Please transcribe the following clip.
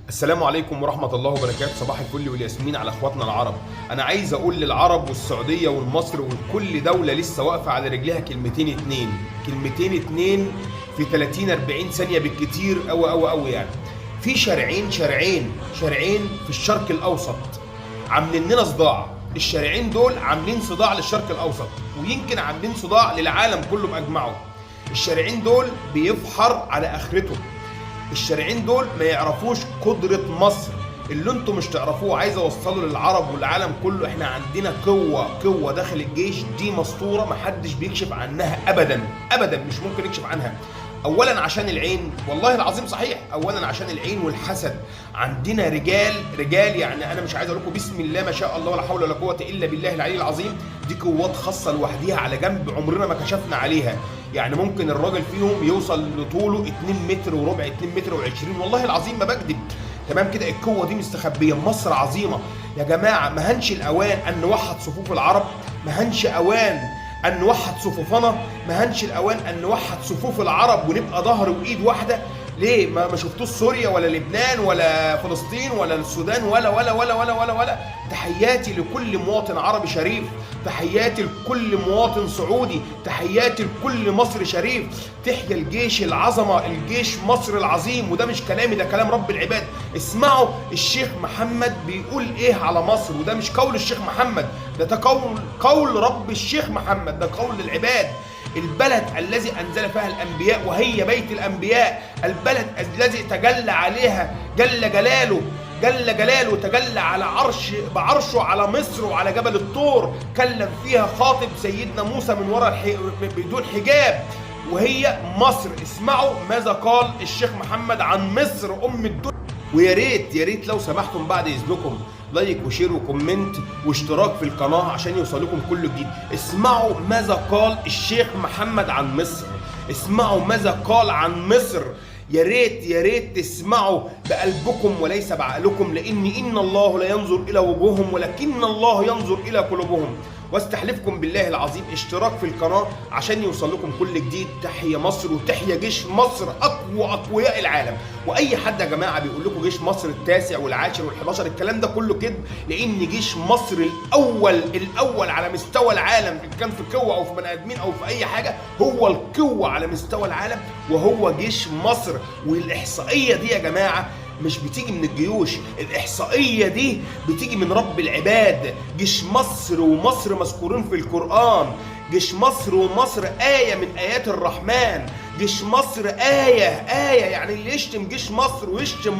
السلام عليكم ورحمة الله وبركاته. صباح الفل والياسمين على اخواتنا العرب. انا عايز اقول للعرب والسعودية والمصر وكل دولة لسه واقفة على رجلها كلمتين اتنين في 30-40 ثانية بالكتير قوي يعني. في شارعين في الشرق الاوسط عاملين لنا صداع. الشارعين دول عاملين صداع للشرق الاوسط، ويمكن عاملين صداع للعالم كله باجمعه. الشارعين دول بيفحر على اخرتهم. الشارعين دول ما يعرفوش قدرة مصر اللي انتم مش تعرفوه. عايز اوصله للعرب والعالم كله، احنا عندنا قوة داخل الجيش دي مسطورة محدش بيكشف عنها ابدا مش ممكن يكشف عنها. اولا عشان العين، والله العظيم صحيح، اولا عشان العين والحسد. عندنا رجال يعني انا مش عايز اقول لكم بسم الله ما شاء الله ولا حول ولا قوة الا بالله العلي العظيم. دي قوات خاصة لوحديها على جنب عمرنا ما كشفنا عليها. يعني ممكن الراجل فيهم يوصل لطوله 2 متر وربع، 2 متر و20، والله العظيم ما بكذب. تمام كده، القوة دي مستخبية. مصر عظيمة يا جماعة. ما هنش الأوان أن نوحد صفوف العرب؟ ما هنش أوان أن نوحد صفوفنا؟ ما هنش الأوان أن نوحد صفوف العرب ونبقى ظهر وإيد واحدة؟ ليه ما شفتوش سوريا ولا لبنان ولا فلسطين ولا السودان ولا. تحياتي لكل مواطن عربي شريف، تحياتي لكل مواطن سعودي، تحياتي لكل مصري شريف. تحيا الجيش العظمة، الجيش مصر العظيم. وده مش كلامي، ده كلام رب العباد. اسمعوا الشيخ محمد بيقول ايه على مصر، وده مش قول الشيخ محمد، ده قول رب الشيخ محمد، ده قول العباد. البلد الذي أنزل فيها الأنبياء وهي بيت الأنبياء، البلد الذي تجلى عليها جل جلاله تجلى على بعرشه على مصر وعلى جبل الطور. كلم فيها خاطب سيدنا موسى من وراء بدون حجاب، وهي مصر. اسمعوا ماذا قال الشيخ محمد عن مصر أم الدنيا. ويا ريت لو سمحتم بعد إذنكم لايك وشير وكومنت واشتراك في القناة عشان يوصلكم كل جديد. اسمعوا ماذا قال الشيخ محمد عن مصر، اسمعوا ماذا قال عن مصر. يا ريت تسمعوا بقلبكم وليس بعقلكم، لأن الله لا ينظر إلى وجوههم ولكن الله ينظر إلى قلوبهم. واستحلفكم بالله العظيم اشتراك في القناة عشان يوصل لكم كل جديد. تحيا مصر وتحيا جيش مصر، أقوياء العالم. وأي حد يا جماعة بيقول لكم جيش مصر التاسع والعاشر وال11، الكلام ده كله كذب. لأن جيش مصر الأول على مستوى العالم، إن كان في قوة أو في بني آدمين أو في أي حاجة، هو القوة على مستوى العالم وهو جيش مصر. والإحصائية دي يا جماعة مش بتيجي من الجيوش، الإحصائية دي بتيجي من رب العباد. جيش مصر ومصر مذكورين في القرآن. جيش مصر ومصر آية من آيات الرحمن. جيش مصر آية يعني اللي يشتم جيش مصر ويشتم